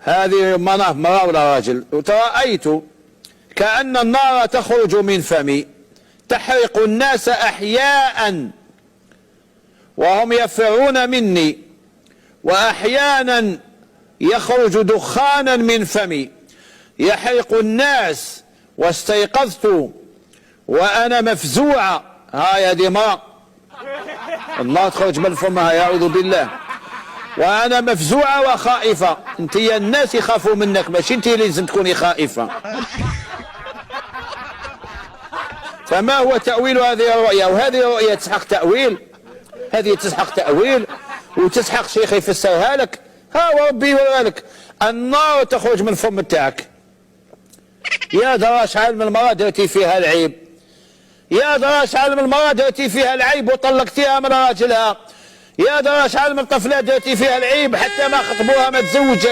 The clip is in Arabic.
هذه مرأة ولا راجل. رأيت كأن النار تخرج من فمي تحرق الناس أحياء وهم يفرون مني، وأحيانا يخرج دخانا من فمي يحرق الناس، واستيقظت وأنا مفزوعة. هاي هذه امرأة النار تخرج من فمها، يعوذ بالله. وأنا مفزوعة وخائفة. انت يا الناس يخافوا منك، ماشي انت اللي لازم تكوني خائفة. فما هو تأويل هذه الرؤيا؟ وهذه الرؤيا تسحق تأويل، هذه تسحق تأويل وتسحق شيخ يفسرها لك. ها وربي يوريها لك، النار تخرج من الفم تاعك. يا درا شحال من المرأة درتي فيها العيب، يا درا شحال من المرأة درتي فيها العيب وطلقتيها من راجلها، يا درا شحال من طفلة درتي فيها العيب حتى ما خطبوها ما تزوجت.